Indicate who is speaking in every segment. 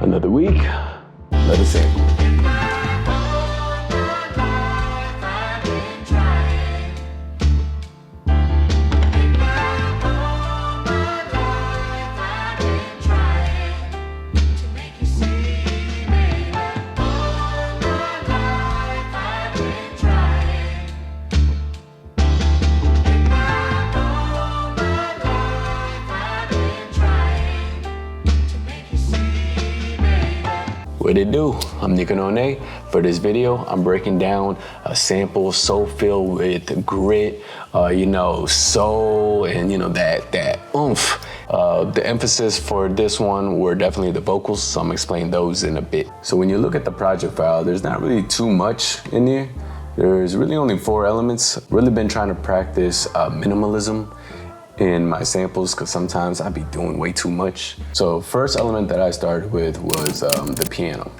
Speaker 1: Another week, another sample. What it do? I'm Nico Nonay. For this video, I'm breaking down a sample so filled with grit, soul, and that oomph. The emphasis for this one were definitely the vocals, so I'm gonna explain those in a bit. So when you look at the project file, there's not really too much in here. There's really only 4 elements. Really been trying to practice minimalism in my samples because sometimes I'd be doing way too much. So first element that I started with was the piano.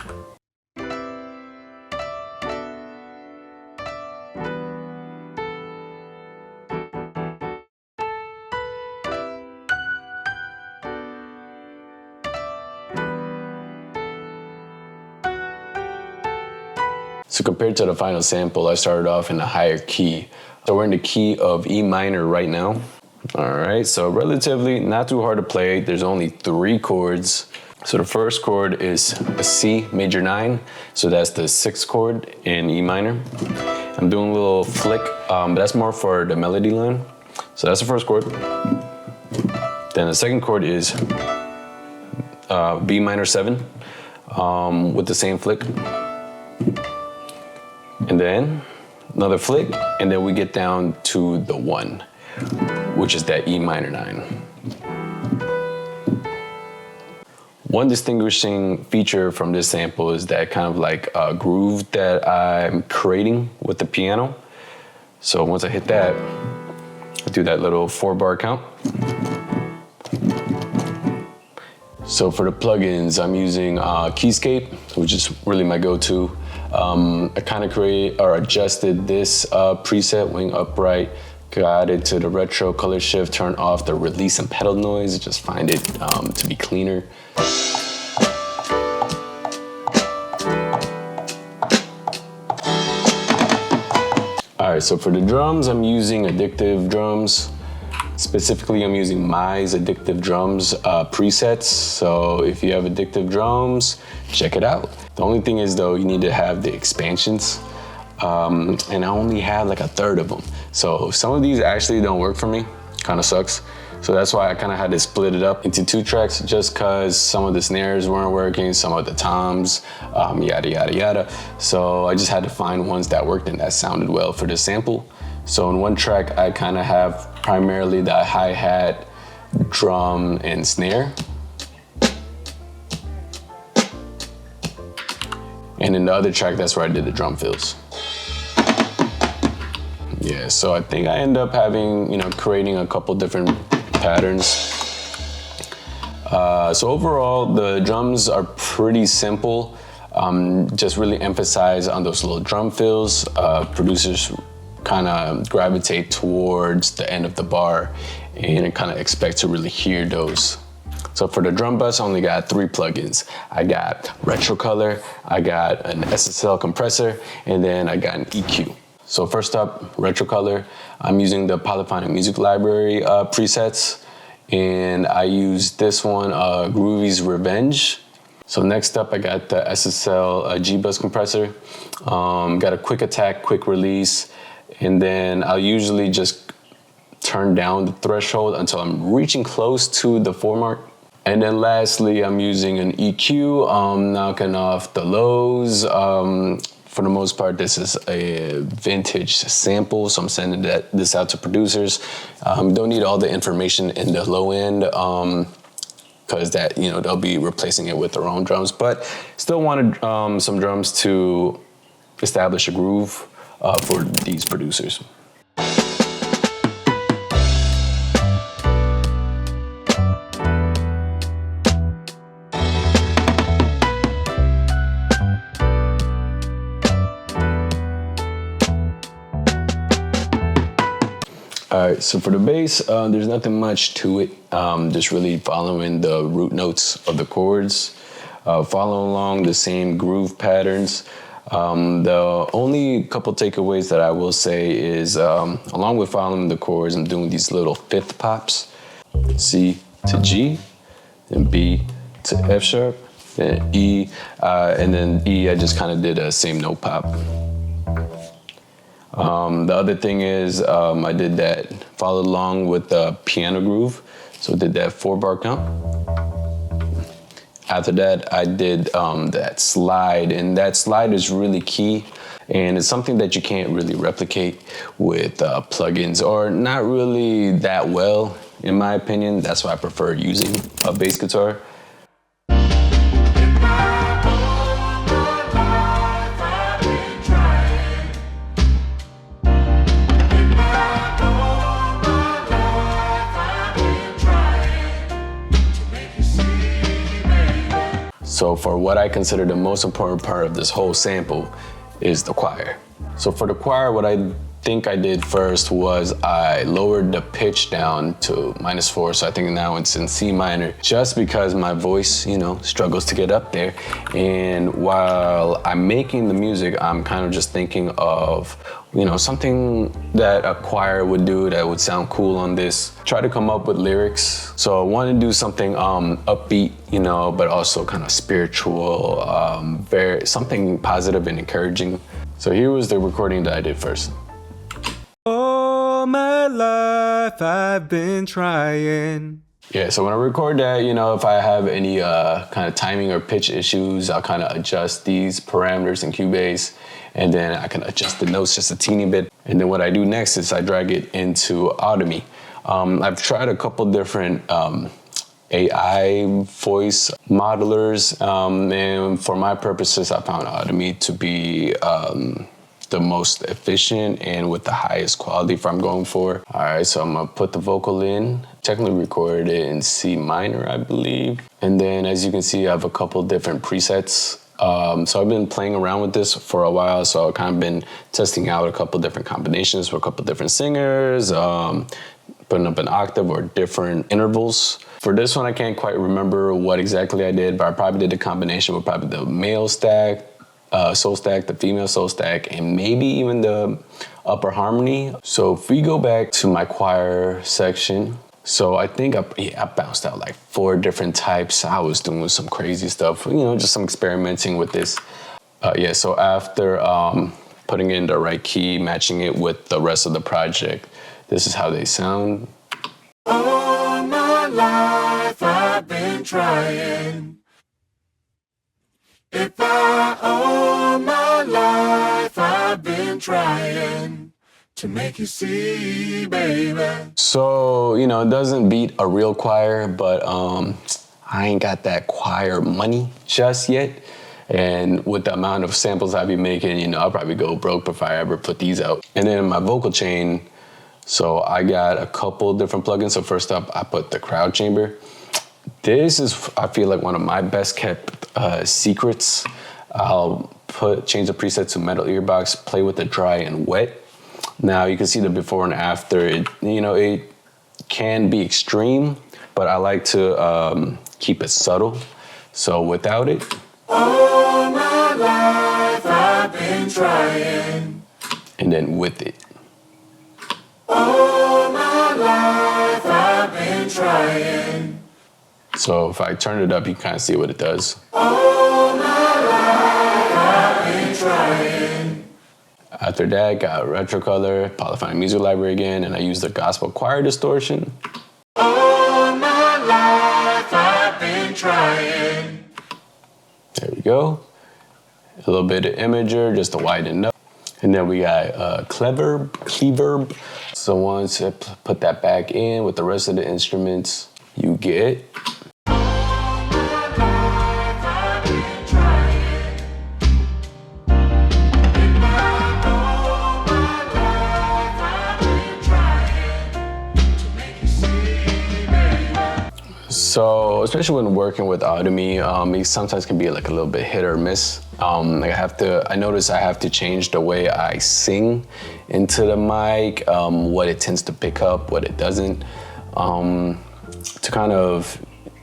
Speaker 1: So compared to the final sample, I started off in a higher key. So we're in the key of E minor right now. All right, so relatively not too hard to play. There's only 3 chords. So the first chord is a C major 9. So that's the 6th chord in E minor. I'm doing a little flick, but that's more for the melody line. So that's the first chord. Then the second chord is B minor 7 with the same flick. And then another flick, and then we get down to the 1. Which is that E minor 9. One distinguishing feature from this sample is that kind of like groove that I'm creating with the piano. So once I hit that, I do that little 4-bar count. So for the plugins, I'm using Keyscape, which is really my go-to. I kind of adjusted this preset, wing upright, got it to the retro color shift, turn off the release and pedal noise, just find it to be cleaner. All right, so for the drums, I'm using Addictive Drums. Specifically, I'm using Mai's Addictive Drums presets. So if you have Addictive Drums, check it out. The only thing is though, you need to have the expansions. And I only have like 1/3 of them. So some of these actually don't work for me, kind of sucks. So that's why I kind of had to split it up into 2 tracks just cause some of the snares weren't working, some of the toms, yada, yada, yada. So I just had to find ones that worked and that sounded well for this sample. So in one track, I kind of have primarily the hi-hat, drum, and snare. And in the other track, that's where I did the drum fills. Yeah, so I think I end up having, creating a couple different patterns. So overall, the drums are pretty simple. Just really emphasize on those little drum fills. Producers kind of gravitate towards the end of the bar and kind of expect to really hear those. So for the drum bus, I only got 3 plugins. I got Retro Color, I got an SSL compressor, and then I got an EQ. So first up, Retro Color. I'm using the Polyphonic Music Library presets, and I use this one, Groovy's Revenge. So next up, I got the SSL G-Bus compressor. Got a quick attack, quick release, and then I'll usually just turn down the threshold until I'm reaching close to the 4 mark. And then lastly, I'm using an EQ, knocking off the lows. For the most part, this is a vintage sample, so I'm sending this out to producers. Don't need all the information in the low end, because that, they'll be replacing it with their own drums, but still wanted some drums to establish a groove for these producers. All right, so for the bass, there's nothing much to it. Just really following the root notes of the chords. follow along the same groove patterns. The only couple takeaways that I will say is, along with following the chords, I'm doing these little fifth pops, C to G, and B to F sharp, then E, and then E, I just kind of did a same note pop. The other thing is, I did that, followed along with the piano groove, so did that 4-bar count. After that, I did that slide, and that slide is really key, and it's something that you can't really replicate with plugins, or not really that well, in my opinion. That's why I prefer using a bass guitar. So for what I consider the most important part of this whole sample is the choir. So for the choir, what I think I did first was I lowered the pitch down to -4. So I think now it's in C minor, just because my voice, struggles to get up there. And while I'm making the music, I'm kind of just thinking of, something that a choir would do that would sound cool on this. Try to come up with lyrics. So I want to do something upbeat, but also kind of spiritual, something positive and encouraging. So here was the recording that I did first.
Speaker 2: All my life I've been trying.
Speaker 1: Yeah, so when I record that, if I have any kind of timing or pitch issues, I'll kind of adjust these parameters in Cubase, and then I can adjust the notes just a teeny bit. And then what I do next is I drag it into Audemy. I've tried a couple different AI voice modelers, and for my purposes, I found Audemy to be the most efficient and with the highest quality for I'm going for. All right, so I'm gonna put the vocal in. Technically recorded it in C minor, I believe. And then as you can see, I have a couple different presets. So I've been playing around with this for a while, so I've kind of been testing out a couple different combinations for a couple different singers, putting up an octave or different intervals. For this one, I can't quite remember what exactly I did, but I probably did a combination with probably the male stack, soul stack, the female soul stack, and maybe even the upper harmony. So if we go back to my choir section, so I think I bounced out like 4 different types. I was doing some crazy stuff, just some experimenting with this. So after putting in the right key, matching it with the rest of the project, this is how they sound.
Speaker 2: All my life I've been trying. All my life I've been trying to make you see, baby.
Speaker 1: So, it doesn't beat a real choir, but I ain't got that choir money just yet. And with the amount of samples I be making, I'll probably go broke before I ever put these out. And then my vocal chain, so I got a couple different plugins. So first up, I put the crowd chamber. This is, I feel like, one of my best kept secrets. I'll change the preset to metal earbox, play with the dry and wet. Now you can see the before and after. It can be extreme, but I like to keep it subtle. So without it.
Speaker 2: All my life I've been trying.
Speaker 1: And then with it.
Speaker 2: All my life I've been trying.
Speaker 1: So if I turn it up, you can kind of see what it does.
Speaker 2: All my life I've been trying.
Speaker 1: After that, got Retro Color, Polyphonic Music Library again, and I used the Gospel Choir Distortion.
Speaker 2: All my life I've been trying.
Speaker 1: There we go. A little bit of Imager just to widen up. And then we got Cleverb. So once I put that back in with the rest of the instruments, you get. So, especially when working with Audemy, it sometimes can be like a little bit hit or miss. I notice I have to change the way I sing into the mic, what it tends to pick up, what it doesn't, to kind of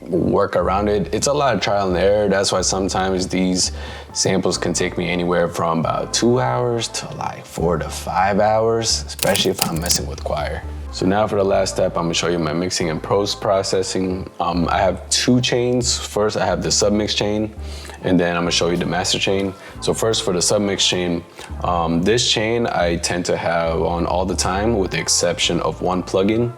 Speaker 1: work around it. It's a lot of trial and error. That's why sometimes these samples can take me anywhere from about 2 hours to like 4 to 5 hours, especially if I'm messing with choir. So now for the last step, I'm gonna show you my mixing and post-processing. I have 2 chains. First, I have the submix chain, and then I'm gonna show you the master chain. So first for the submix chain, this chain I tend to have on all the time with the exception of one plugin.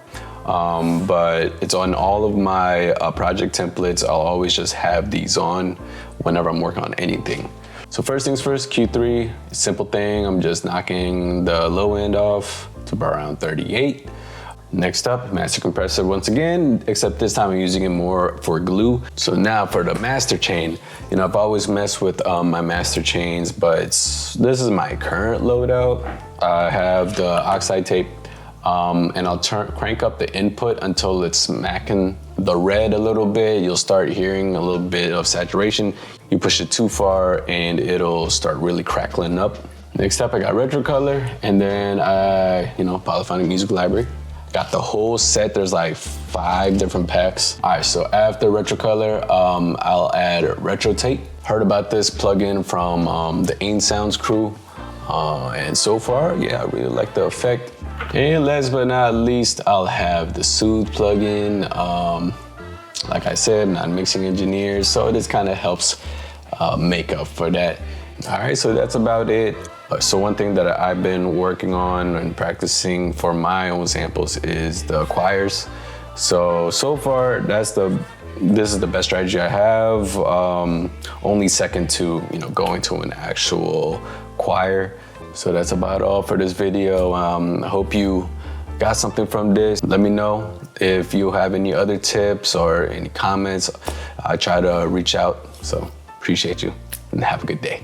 Speaker 1: But it's on all of my project templates. I'll always just have these on whenever I'm working on anything. So first things first, Q3, simple thing. I'm just knocking the low end off to around 38. Next up, master compressor once again, except this time I'm using it more for glue. So now for the master chain, you know, I've always messed with my master chains, but this is my current loadout. I have the oxide tape, and I'll crank up the input until it's smacking the red a little bit. You'll start hearing a little bit of saturation. You push it too far and it'll start really crackling up. Next up, I got Retrocolor, and then Polyphonic Music Library. Got the whole set. There's like 5 different packs. All right, so after Retrocolor, I'll add RetroTape. Heard about this plugin from the Ain Sounds crew, and so far, yeah, I really like the effect. And last but not least, I'll have the Soothe plugin. Like I said, not a mixing engineer, so this kind of helps make up for that. All right, so that's about it. So one thing that I've been working on and practicing for my own samples is the choirs. So far, this is the best strategy I have. Only second to going to an actual choir. So that's about all for this video. I hope you got something from this. Let me know if you have any other tips or any comments. I try to reach out. So appreciate you and have a good day.